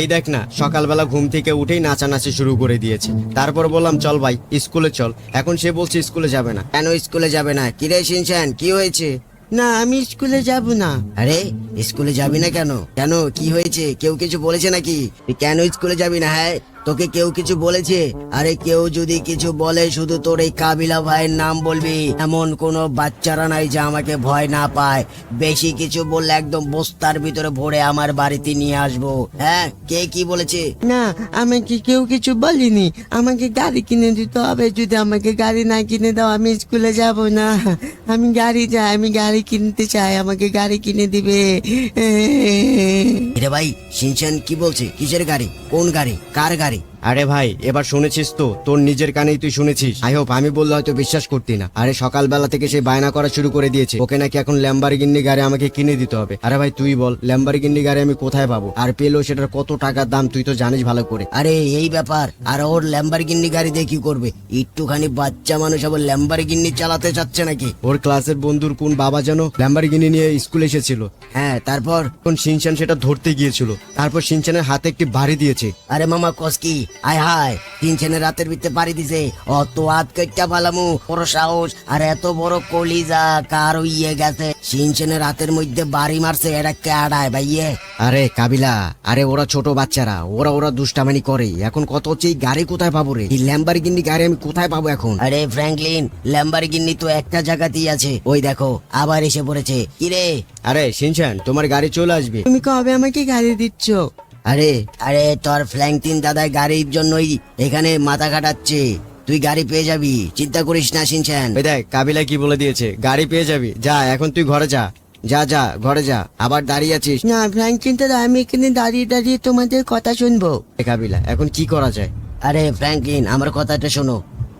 এই দেখ না, সকালবেলা ঘুম থেকে উঠেই নাচানাচি শুরু করে দিয়েছে। তারপর বললাম চল ভাই স্কুলে চল, এখন সে বলছে স্কুলে যাবে না। কেন স্কুলে যাবে না? কিরে শিনচান, কি হয়েছে? না আমি স্কুলে যাব না। আরে স্কুলে যাবি না কেন? কেন, কি হয়েছে? কেউ কিছু বলেছে নাকি? তুই কেন স্কুলে যাবি না? হ্যাঁ, তোকে কেউ কিছু বলেছে? আরে কেউ যদি কিছু বলে শুধু তোর এই কাবিলা ভাইয়ের নাম বলবি। এমন কোনো বাচ্চারা নাই যে আমাকে ভয় না পায়। বেশি কিছু বললে একদম বস্তার ভিতরে ভরে আমার বাড়িতে নিয়ে আসবো। হ্যাঁ, কে কি বলেছে? না আমাকে কেউ কিছু বলেনি, আমাকে গাড়ি কিনে দিতে হবে। যদি আমাকে গাড়ি না কিনে দাও আমি স্কুলে যাব না। আমি গাড়ি চাই, আমি গাড়ি কিনতে চাই, আমাকে গাড়ি কিনে দিবে। রে ভাই, শিনচান কি বলছে? কিসের গাড়ি? কোন গাড়ি? কার গাড়ি? আরে ভাই এবার শুনেছিস তো, তোর নিজের কানেই তুই শুনেছিস। আই হোপ, আমি বললে হয়তো বিশ্বাস করতি না। আরে সকালবেলা থেকে সে বায়না করা শুরু করে দিয়েছে, ওকে নাকি এখন ল্যাম্বরগিনি গাড়ি আমাকে কিনে দিতে হবে। আরে ভাই তুই বল, ল্যাম্বরগিনি গাড়ি আমি কোথায় পাবো? আর পেলেও সেটার কত টাকার দাম তুই তো জানিস ভালো করে। আরে এই ব্যাপার। আর ওর ল্যাম্বরগিনি গাড়ি দিয়ে কি করবে? একটুখানি বাচ্চা মানুষ আবার ল্যাম্বরগিনি চালাতে চাচ্ছে নাকি? ওর ক্লাসের বন্ধুর কোন বাবা যেন ল্যাম্বরগিনি নিয়ে স্কুলে এসেছিল। হ্যাঁ, তারপর? এখন শিনচান সেটা ধরতে গিয়েছিল, তারপর শিনচানের হাতে একটি বাড়ি দিয়েছে। আরে মামা কসকি, আয় হায়, তিনছেনে রাতের ভিতরে পাড়ি দিছে। অত হাত কেটটা পালামু, বড় সাহস আর এত বড় কলিজা কার ইয়ে গেছে? সিনছেনে রাতের মধ্যে বাড়ি মারছে, এটা কেডায় ভাইয়ে? আরে কাবিলা, আরে ওরা ছোট বাচ্চারা, ওরা ওরা দুষ্টামানি করে। এখন কত হচ্ছে, এই গাড়ি কোথায় পাবো রে? এই ল্যাম্বরগিনি গাড়ি আমি কোথায় পাবো এখন? আরে ফ্র্যাঙ্কলিন, ল্যাম্বরগিনি তো একটা জায়গাতেই আছে। ওই দেখো আবার এসে পড়েছে। কিরে? আরে শিনচান, তোমার গাড়ি চলে আসবে। তুমি কবে আমাকে গাড়ি দিচ্ছ? আরে আরে তোর ফ্র্যাঙ্কলিন দাদার গাড়ির জন্যই এখানে মাথা কাটাচ্ছে। তুই গাড়ি পেয়ে যাবি, চিন্তা করিস না শিনচান। ওই দেখ কাবিলা কি বলে দিয়েছে, গাড়ি পেয়ে যাবি। যা এখন তুই ঘরে যা, যা যা ঘরে যা। আবার দাঁড়িয়ে আছিস? না ফ্র্যাঙ্কলিন দাদা, আমি এখানে দাঁড়িয়ে দাঁড়িয়ে তোমাদের কথা শুনবো। কাবিলা এখন কি করা যায়? আরে ফ্র্যাঙ্কলিন, আমার কথাটা শোনো।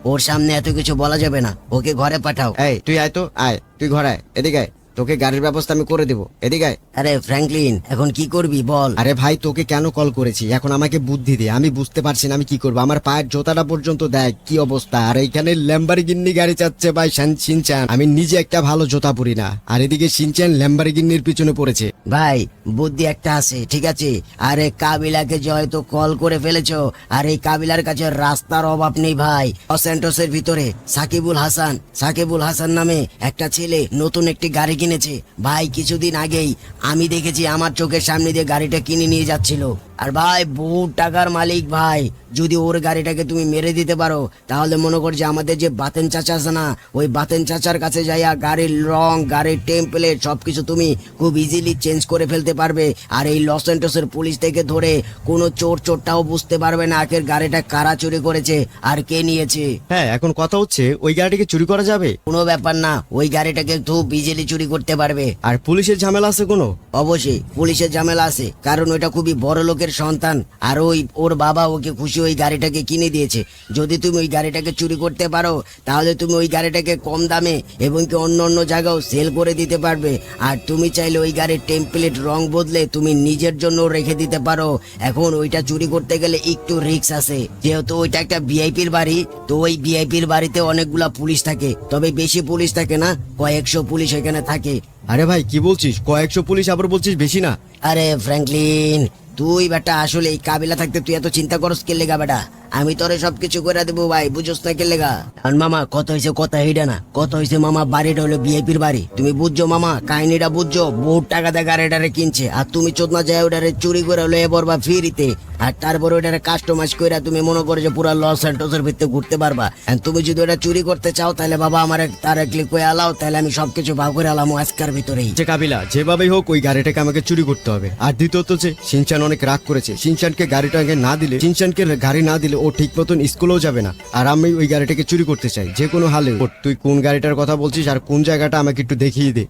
ওর সামনে এত কিছু বলা যাবে না, ওকে ঘরে পাঠাও। এই তুই আয় তো, আয় তুই ঘরে আয়, এদিকে আয়। তোকে গাড়ির ব্যবস্থা আমি করে দেবো, এদিকে আয়। আরে ফ্র্যাঙ্কলিন, এখন কি করবি বল? আরে ভাই তোকে কেন কল করেছি, এখন আমাকে বুদ্ধি দে। আমি বুঝতে পারছি না আমি কি করবো। আমার পায়ের জোতাটা পর্যন্ত দেখ কি অবস্থা, আর এইখানে ল্যাম্বরগিনি গাড়ি চাচ্ছে ভাই শিনচান। আমি নিজে একটা ভালো জোতা পরি না, আর এদিকে শিনচান ল্যাম্বরগিনির পিছনে পড়েছে। ভাই বুদ্ধি একটা আছে, ঠিক আছে। আরে কাবিলাকে যে হয়তো কল করে ফেলেছো, আর এই কাবিলার কাছে রাস্তার অভাব নেই ভাই। সেন্টোসের ভিতরে সাকিবুল হাসান নামে একটা ছেলে নতুন একটি গাড়ি কিনেছে ভাই। কিছুদিন আগেই আমি দেখেছি, আমার চোখের সামনে দিয়ে গাড়িটা কিনে নিয়ে যাচ্ছিল। আর ভাই বহু টাকার মালিক ভাই। যদি ওর গাড়িটাকে তুমি মেরে দিতে পারো, তাহলে মনে কর যে আমাদের যে বাতেন চাচা আছে না, ওই বাতেন চাচার কাছে যাইয়া গাড়ির রং, গাড়ির টেম্পলেট সবকিছু তুমি খুব ইজিলি চেঞ্জ করে ফেলতে পারবে। আর এই লস এন্টোসের পুলিশ থেকে ধরে কোনো চোরটাও বুঝতে পারবে না আখের গাড়িটা কারা চুরি করেছে আর কে নিয়েছে। হ্যাঁ এখন কথা হচ্ছে, ওই গাড়িটাকে চুরি করা যাবে? কোনো ব্যাপার না, ওই গাড়িটাকে খুব ইজিলি চুরি করতে পারবে। আর পুলিশের ঝামেলা আছে কোনো? অবশ্যই পুলিশের ঝামেলা আছে, কারণ ওইটা খুবই বড় লোকের সন্তান। আর ওর বাবা ওকে খুশি ওই গাড়িটাকে কিনে দিয়েছে। যদি তুমি ওই গাড়িটাকে চুরি করতে পারো, তাহলে তুমি ওই গাড়িটাকে কম দামে এবং কি অন্য জায়গাও সেল করে দিতে পারবে। আর তুমি চাইলে ওই গাড়ির টেম্পলেট রং বদলে তুমি নিজের জন্য রেখে দিতে পারো। এখন ওইটা চুরি করতে গেলে একটু রিস্ক আছে, যেহেতু ওইটা একটা ভিআইপির বাড়ি। তো ওই ভিআইপির বাড়িতে অনেকগুলা পুলিশ থাকে, তবে বেশি পুলিশ থাকে না, কয়েকশো পুলিশ এখানে থাকে। আরে ভাই কি বলছিস, কয়েকশো পুলিশ আবার বলছিস বেশি না? আরে ফ্র্যাঙ্কলিন, তুই বেটা আসলে এই কাবিলা থাকতে তুই এত চিন্তা করস কে লেগা বেটা? আমি তোরে সবকিছু করে দেবো ভাই, বুঝোস না কে লেগা? আর মামা কত হয়েছে, কথা এইটা না, কত হয়েছে মামা, বাড়িটা হলো ভিআইপির বাড়ি। তুমি বুঝছো মামা, কাহিনীটা বুঝছো? বহুত টাকা দিয়ে গাড়িটারে কিনছে, আর তুমি চোদনা যায় ওটারে চুরি করে হলো এবার বা ফ্রিতে। আর তারপরে ওটারে কাস্টমাইজ করে তুমি মনে করো যে পুরো লস এন্টোসের ভিতরে ঘুরতে পারবা। আর তুমি যদি ওটা চুরি করতে চাও, তাহলে বাবা আমার তার ক্লিক করে আলাও, তাহলে আমি সবকিছু ভাগ করে আলাম আজকের ভিতরেই। যে কাবিলা যেভাবেই হোক ওই গাড়িটাকে আমাকে চুরি করতে হবে। আর দ্বিতীয়ত যে শিনচান অনেক রাগ করেছে, শিনচানকে গাড়িটাকে না দিলে, শিনচানকে গাড়ি না দিলে ও ঠিক মতন স্কুলেও যাবে না। আর আমি ওই গাড়িটাকে চুরি করতে চাই যে কোনো হালে। তুই কোন গাড়িটার কথা বলছিস আর কোন জায়গাটা আমাকে একটু দেখিয়ে দে।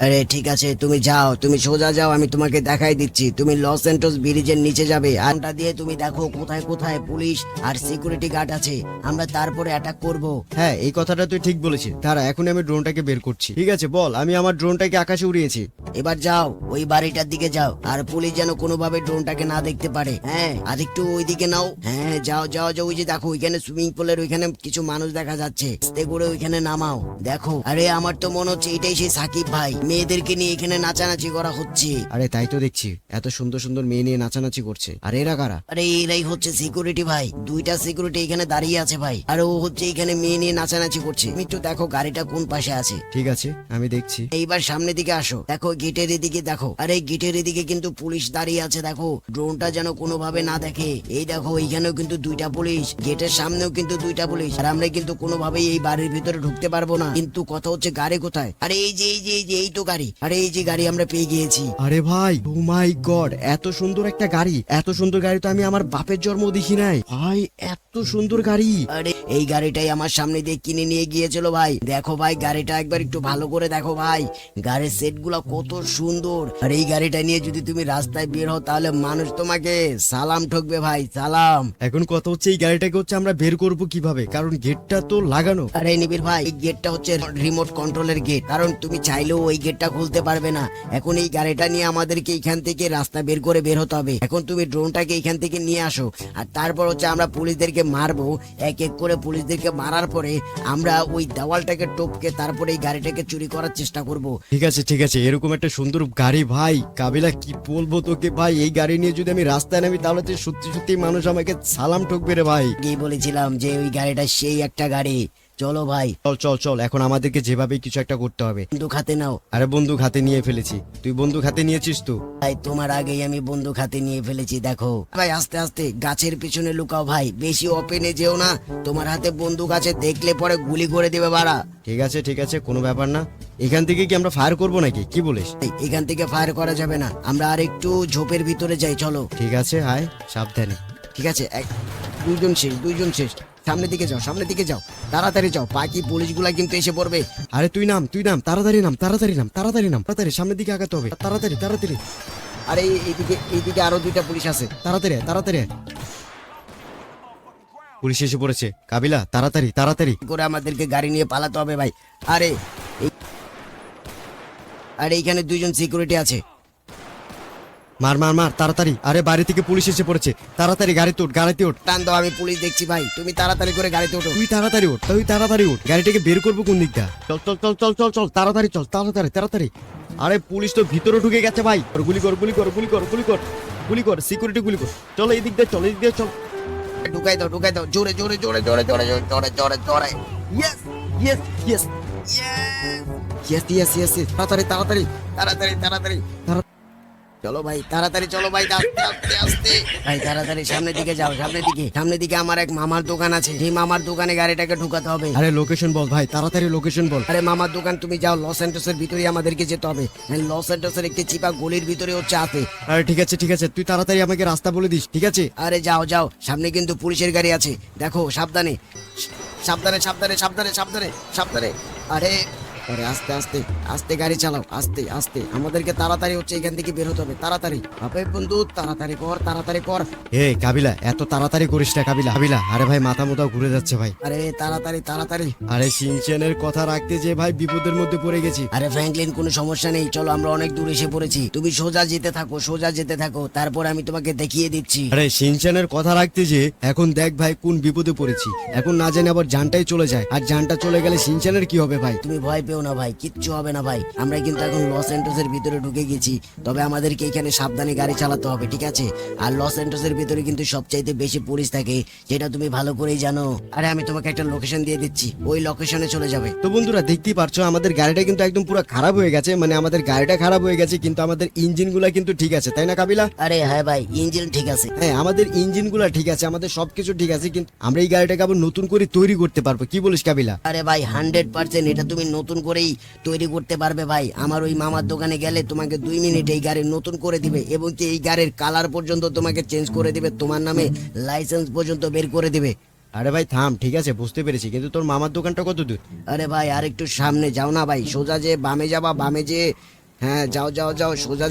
আরে ঠিক আছে, তুমি যাও, তুমি সোজা যাও, আমি তোমাকে দেখাই দিচ্ছি। তুমি লস এন্টোস ব্রিজের নিচে যাবে, আনটা দিয়ে তুমি দেখো কোথায় কোথায় পুলিশ আর সিকিউরিটি গার্ড আছে। আমরা তারপরে অ্যাটাক করব। হ্যাঁ এই কথাটা তুই ঠিক বলেছিস। তারা এখন আমি ড্রোনটাকে বের করছি। ঠিক আছে বল, আমি আমার ড্রোনটাকে আকাশে উড়িয়েছি। এবার যাও ওই বাড়িটার দিকে যাও, আর পুলিশ যেন কোনোভাবে ড্রোনটাকে না দেখতে পারে। হ্যাঁ, আর একটু ওই দিকে নাও। হ্যাঁ যাও যাও যাও, ওই যে দেখো ওইখানে সুইমিং পুলের ওইখানে কিছু মানুষ দেখা যাচ্ছে, করে ওইখানে নামাও। দেখো, আরে আমার তো মনে হচ্ছে এটাই সেই সাকিব ভাই। মেয়েদেরকে নিয়ে এখানে নাচানাচি করা হচ্ছে। আরে তাই তো দেখছি, এত সুন্দর সুন্দর মেয়ে নিয়ে নাচানাচি করছে। আর এরা কারা? আরে এরাই হচ্ছে সিকিউরিটি ভাই, দুইটা সিকিউরিটি এখানে দাঁড়িয়ে আছে ভাই, আর ও হচ্ছে এখানে মেয়ে নিয়ে নাচানাচি করছে। তুমি একটু দেখো গাড়িটা কোন পাশে আছে। ঠিক আছে, আমি দেখছি। এইবার সামনের দিকে আসো, দেখো গেটের এদিকে দেখো, আরে গেটের এদিকে কিন্তু পুলিশ দাঁড়িয়ে আছে, দেখো ড্রোনটা যেন কোনোভাবে না দেখে। এই দেখো এইখানেও কিন্তু দুইটা পুলিশ, গেটের সামনেও কিন্তু দুইটা পুলিশ, আর আমরা কিন্তু কোনোভাবেই এই বাড়ির ভিতরে ঢুকতে পারবো না। কিন্তু কথা হচ্ছে গাড়ি কোথায়? আরে এই যে এই যে এই যে এই তো গাড়ি, আরে এই যে গাড়ি আমরা পেয়ে গিয়েছি। আরে ভাই, ও মাই গড, এত সুন্দর একটা গাড়ি, এত সুন্দর গাড়ি তো আমি আমার বাপের জন্ম দেখি নাই ভাই, এত সুন্দর গাড়ি। আরে এই গাড়িটাই আমার সামনে দিয়ে কিনে নিয়ে গিয়েছিল ভাই। দেখো ভাই গাড়িটা একবার একটু ভালো করে দেখো ভাই, গাড়ির সেট গুলা কত সুন্দর। আর এই গাড়িটা নিয়ে যদি তুমি রাস্তায় বের হও তাহলে মানুষ তোমাকে সালাম ঠকবে ভাই, সালাম। এখন কথা হচ্ছে এই গাড়িটাকে হচ্ছে আমরা বের করব কিভাবে, কারণ গেটটা তো লাগানো। আরে নিবির ভাই, এই গেটটা হচ্ছে রিমোট কন্ট্রোলের গেট, কারণ তুমি চাইলেও ওই গেটটা খুলতে পারবে না। এখন এই গাড়িটা নিয়ে আমাদেরকে এখান থেকে রাস্তা বের করে বের হতে হবে। এখন তুমি ড্রোনটাকে এখান থেকে নিয়ে আসো, আর তারপর হচ্ছে আমরা পুলিশদেরকে মারবো। এক এক করে পুলিশদেরকে মারার পরে আমরা ওই দেওয়ালটাকে টপকে তারপরে এই গাড়িটাকে চুরি করার চেষ্টা করব। ঠিক আছে ঠিক আছে, এরকম একটা সুন্দর গাড়ি ভাই, কাবিলা কি বলবো তোকে ভাই, এই গাড়ি নিয়ে যদি আমি রাস্তায় নামি তাহলে তো সত্যি সত্যি মানুষ আমাকে সালাম ঠকবে রে ভাই। কি বলেছিলাম যে ওই গাড়িটা সেই একটা গাড়ি। চলো ভাই, চল চল চল, এখন আমাদেরকে যেভাবে কিছু একটা করতে হবে। বন্দুক হাতে নাও। আরে বন্দুক হাতে নিয়ে ফেলেছি। তুই বন্দুক হাতে নিয়েছিস তো? ভাই তোমার আগেই আমি বন্দুক হাতে নিয়ে ফেলেছি। দেখো ভাই, আস্তে আস্তে গাছের পিছনে লুকাও ভাই, বেশি ওপেনে যেও না। তোমার হাতে বন্দুক আছে, দেখলে পরে গুলি করে দেবে বাড়া। ঠিক আছে, কোনো ব্যাপার না। এখান থেকে কি আমরা ফায়ার করবো নাকি, কি বলিস? এখান থেকে ফায়ার করা যাবে না, আমরা আর একটু ঝোপের ভিতরে যাই, চলো। ঠিক আছে, আয় সাবধানে। ঠিক আছে, দুইজন শেষ। সামনের দিকে যাও, সামনের দিকে যাও, তাড়াতাড়ি যাও, বাকি পুলিশগুলা কিন্তু এসে পড়বে। আরে তুই নাম, তাড়াতাড়ি নাম, তাড়াতাড়ি সামনের দিকে আগাতে হবে, তাড়াতাড়ি। আরে এইদিকে আরো দুইটা পুলিশ আছে। তাড়াতাড়ি। পুলিশ এসে পড়েছে, কাবিলা তাড়াতাড়ি। করে আমাদেরকে গাড়ি নিয়ে পালাতে হবে ভাই। আরে এইখানে দুইজন সিকিউরিটি আছে। মার তাড়াতাড়ি। আরে বাড়ি থেকে পুলিশ এসে পড়েছে, তাড়াতাড়ি গাড়িতে ওঠ। টান দাও, আমি পুলিশ দেখছি ভাই, তুমি তাড়াতাড়ি করে গাড়িতে ওঠো। তুই তাড়াতাড়ি ওঠ, গাড়িটাকে বের করবো কোন দিকটা? চল তাড়াতাড়ি। আরে পুলিশ তো ভিতরে ঢুকে গেছে ভাই, গুলি কর, সিকিউরিটি গুলি কর। চল এই দিক দিয়ে চল। ঢুকাই দাও জোরে। ইয়েস। তাড়াতাড়ি। চলো ভাই, তাড়াতাড়ি চলো ভাই, আস্তে। ভাই তাড়াতাড়ি সামনের দিকে যাও, সামনের দিকে আমার এক মামার দোকান আছে, সেই মামার দোকানে গাড়িটাকে ঢুকাতে হবে। আরে লোকেশন বল ভাই, তাড়াতাড়ি লোকেশন বল। আরে মামার দোকান তুমি যাও, লস অ্যান্টোসের ভিতরে আমাদেরকে যেতে হবে। লস অ্যান্টোসের একটি চিপা গলির ভিতরে হচ্ছে আছে। আরে ঠিক আছে, তুই তাড়াতাড়ি আমাকে রাস্তা বলে দিস, ঠিক আছে? আরে যাও, সামনে কিন্তু পুলিশের গাড়ি আছে, দেখো সাবধানে। আরে আস্তে গাড়ি চালাও, আস্তে। আমাদেরকে তাড়াতাড়ি হচ্ছে এখান থেকে বের হতে হবে, তাড়াতাড়ি। বাপে বন্ধু, তাড়াতাড়ি কর। হে কাবিলা, এত তাড়াতাড়ি করিস না কাবিলা। আরে ভাই, মাথা মোটাও ঘুরে যাচ্ছে ভাই। আরে তাড়াতাড়ি। আরে সিনচেনের কথা রাখতে যে ভাই বিপদের মধ্যে পড়ে গেছি। আরে ফ্র্যাঙ্কলিন, কোনো সমস্যা নেই, চলো আমরা অনেক দূর এসে পড়েছি। তুমি সোজা যেতে থাকো, তারপর আমি তোমাকে দেখিয়ে দিচ্ছি। আরে সিনচেনের কথা রাখতে যে এখন দেখ ভাই কোন বিপদে পড়েছি। এখন না জানি আবার জানটাই চলে যায়, আর জানটা চলে গেলে সিনচেনের কি হবে ভাই? তুমি ভয় পেও না ভাই, কিচ্ছু হবে না ভাই। আমরা কিন্তু এখন লস অ্যান্টোসের ভিতরে ঢুকে গেছি, তবে আমাদেরকে এখানে সাবধানে গাড়ি চালাতে হবে, ঠিক আছে? আর লস অ্যান্টোসের ভিতরে কিন্তু সবচাইতে বেশি পুলিশ থাকে, যেটা তুমি ভালো করেই জানো। আরে আমি তোমাকে একটা লোকেশন দিয়ে দিচ্ছি, ওই লোকেশনে চলে যাবে। তো বন্ধুরা দেখতেই পারছো আমাদের গাড়িটা কিন্তু একদম পুরো খারাপ হয়ে গেছে, মানে আমাদের গাড়িটা খারাপ হয়ে গেছে, কিন্তু আমাদের ইঞ্জিন গুলা কিন্তু ঠিক আছে, তাই না কাবিলা? আরে হ্যাঁ ভাই, ইঞ্জিন ঠিক আছে। হ্যাঁ, আমাদের ইঞ্জিন গুলা ঠিক আছে, আমাদের সবকিছু ঠিক আছে, কিন্তু আমরা এই গাড়িটাকে আবার নতুন করে তৈরি করতে পারবো, কি বলিস কাবিলা? আরে ভাই 100% এটা তুমি নতুন করেই তৈরি করতে পারবে ভাই। আমার ওই মামার দোকানে গেলে তোমাকে 2 মিনিট এই গাড়ি নতুন করে দিবে, এবং কি এই গাড়ির কালার পর্যন্ত তোমাকে চেঞ্জ করে দিবে, তোমার নামে লাইসেন্স পর্যন্ত বের করে দিবে। আরে ভাই থাম, ঠিক আছে বুঝতে পেরেছি, কিন্তু তোর মামার দোকানটা কত দূর? আরে ভাই আর একটু সামনে যাও না ভাই, সোজা যে বামে যাবা, হ্যাঁ যাও, সোজা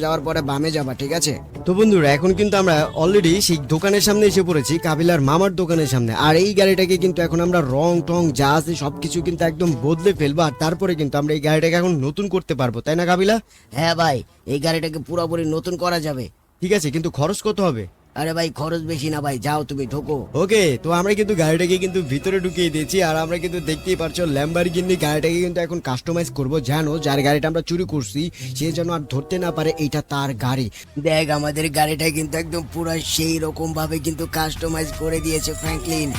যাওয়ার পরে বামে যাবা, ঠিক আছে? তো বন্ধুরা এখন কিন্তু আমরা অলরেডি সেই দোকানের সামনে এসে পড়েছি, কাবিলার মামার দোকানের সামনে। আর এই গাড়িটাকে কিন্তু এখন আমরা রং টং যা আছে সবকিছু কিন্তু একদম বদলে ফেলবো, আর তারপরে কিন্তু আমরা এই গাড়িটাকে এখন নতুন করতে পারবো, তাই না কাবিলা? হ্যাঁ ভাই, এই গাড়িটাকে পুরোপুরি নতুন করা যাবে। ঠিক আছে, কিন্তু খরচ কত হবে? আরে ভাই খরচ বেশি না ভাই, যাও তুমি ঢোকো। ওকে, তো আমরা কিন্তু গাড়িটাকে কিন্তু ভিতরে ঢুকিয়ে দিয়েছি, আর আমরা কিন্তু দেখতেই পারছো ল্যাম্বরগিনি গাড়িটাকে কিন্তু এখন কাস্টমাইজ করব, জানো যার গাড়িটা আমরা চুরি করছি সে যেন আর ধরতে না পারে এটা তার গাড়ি। দেখ আমাদের গাড়িটা কিন্তু একদম পুরো সেই রকম ভাবে কিন্তু কাস্টমাইজ করে দিয়েছে ফ্র্যাঙ্কলিন।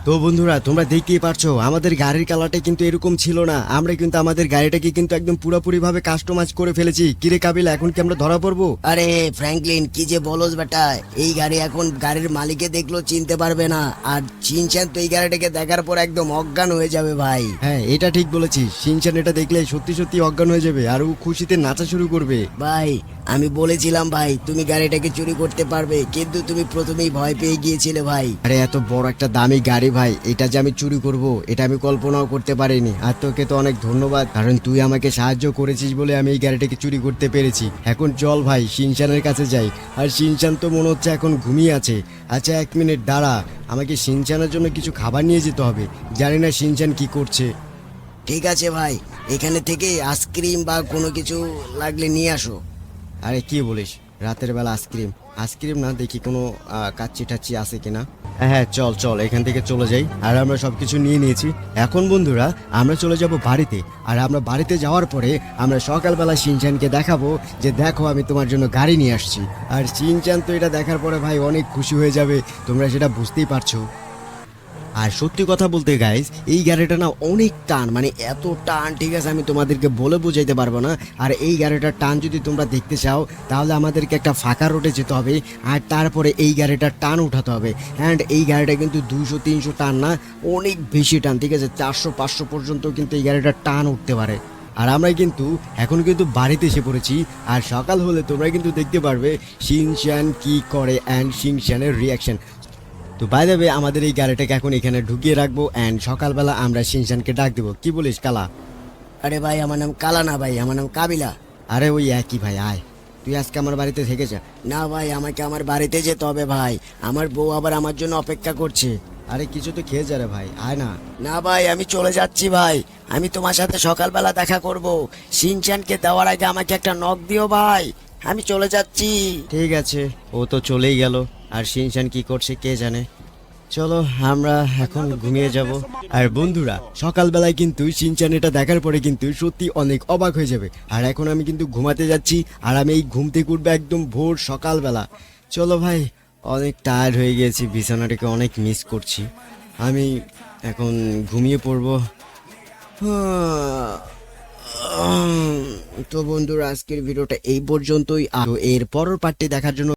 তো বন্ধুরা তোমরা দেখতেই পারছো আমাদের গাড়ির কালারটা কিন্তু এরকম ছিল না, আমরা কিন্তু আমাদের গাড়িটাকে কিন্তু একদম পুরোপুরি ভাবে কাস্টমাইজ করে ফেলেছি। কিরে কাবিল, এখন কি আমরা ধরা পড়বো? আরে ফ্র্যাঙ্কলিন কি যে বলস বেটা, এই গাড়ি এখন গাড়ির মালিকে দেখলো চিনতে পারবে না, আর চিনছেন তো এই গাড়িটাকে দেখার পর একদম অজ্ঞান হয়ে যাবে ভাই। হ্যাঁ এটা ঠিক বলেছিস, সিনচান এটা দেখলে সত্যি সত্যি অজ্ঞান হয়ে যাবে আর ও খুশিতে নাচা শুরু করবে। ভাই আমি বলেছিলাম ভাই তুমি গাড়িটাকে চুরি করতে পারবে, কিন্তু তুমি প্রথমেই ভয় পেয়ে গিয়েছিলে ভাই। আরে এত বড় একটা দামি গাড়ি ভাই, এটা যে আমি চুরি করব এটা আমি কল্পনাও করতে পারিনি। আর তোকে তো অনেক ধন্যবাদ, কারণ তুই আমাকে সাহায্য করেছিস বলে আমি এই গাড়িটাকে চুরি করতে পেরেছি। এখন চল ভাই শিনচানের কাছে যাই, আর শিনচান তো মনে হচ্ছে এখন ঘুমিয়ে আছে। আচ্ছা 1 মিনিট দাঁড়া, আমাকে শিনচানের জন্য কিছু খাবার নিয়ে যেতে হবে, জানি না শিনচান কি করছে। ঠিক আছে ভাই, এখানে থেকে আইসক্রিম বা কোনো কিছু লাগলে নিয়ে আসো। আরে কি বলিস, রাতের বেলা আইসক্রিম? আইসক্রিম না, দেখি কোনো কাচ্চি টাচ্চি আছে কিনা। হ্যাঁ চল চল এখান থেকে চলে যাই, আর আমরা সবকিছু নিয়ে নিয়েছি। এখন বন্ধুরা আমরা চলে যাব বাড়িতে, আর আমরা বাড়িতে যাওয়ার পরে আমরা সকালবেলা শিনচানকে দেখাবো যে দেখো আমি তোমার জন্য গাড়ি নিয়ে আসছি। আর শিনচান তো এটা দেখার পরে ভাই অনেক খুশি হয়ে যাবে, তোমরা সেটা বুঝতেই পারছো। আর সত্যি কথা বলতে গাইস, এই গাড়িটা না অনেক টান, মানে এত টান ঠিক আছে আমি তোমাদেরকে বলে বোঝাইতে পারবো না। আর এই গাড়িটার টান যদি তোমরা দেখতে চাও তাহলে আমাদেরকে একটা ফাঁকা রোডে যেতে হবে, আর তারপরে এই গাড়িটার টান উঠাতে হবে। অ্যান্ড এই গাড়িটা কিন্তু 200-300 টান না, অনেক বেশি টান, ঠিক আছে 400-500 পর্যন্ত কিন্তু এই গাড়িটার টান উঠতে পারে। আর আমরা কিন্তু এখন কিন্তু বাড়িতে এসে পড়েছি, আর সকাল হলে তোমরা কিন্তু দেখতে পারবে শিনচান কি করে অ্যান্ড শিনচানের রিয়াকশন। তো বাই দ্য ওয়ে আমাদের এই গাড়িটাকে এখন এখানে ঢুকিয়ে রাখবো, অ্যান্ড সকালবেলা আমরা শিনচানকে ডাক দেবো। কি বলিস কালা? আরে ভাই আমার নাম কালা না ভাই, আমার নাম কাবিলা। আরে ওই একই ভাই, আয় তুই আজকে আমার বাড়িতে থেকে যা। না ভাই আমাকে আমার বাড়িতে যেতে হবে ভাই, আমার বউ আবার আমার জন্য অপেক্ষা করছে। আরে কিছু তো খেয়ে যা রে ভাই, আয় না। না ভাই আমি চলে যাচ্ছি ভাই, আমি তোমার সাথে সকালবেলা দেখা করব। শিনচানকে দেওয়ার আগে আমাকে একটা নক দিও ভাই, আমি চলে যাচ্ছি। ঠিক আছে, ও তো চলেই গেল, আর শিনচান কি করছে কে জানে। চলো আমরা এখন ঘুমিয়ে যাব। আর বন্ধুরা সকালবেলায় কিন্তু শিনচান এটা দেখার পরে কিন্তু সত্যি অনেক অবাক হয়ে যাবে। আর এখন আমি কিন্তু ঘুমাতে যাচ্ছি, আর আমি এই ঘুম থেকে উঠবো একদম ভোর সকালবেলা। চলো ভাই, অনেক টায়ার্ড হয়ে গেছি, বিছানাটাকে অনেক মিস করছি, আমি এখন ঘুমিয়ে পড়বো। তো বন্ধুরা আজকের ভিডিওটা এই পর্যন্তই, আর এর পরের পার্টটি দেখার জন্য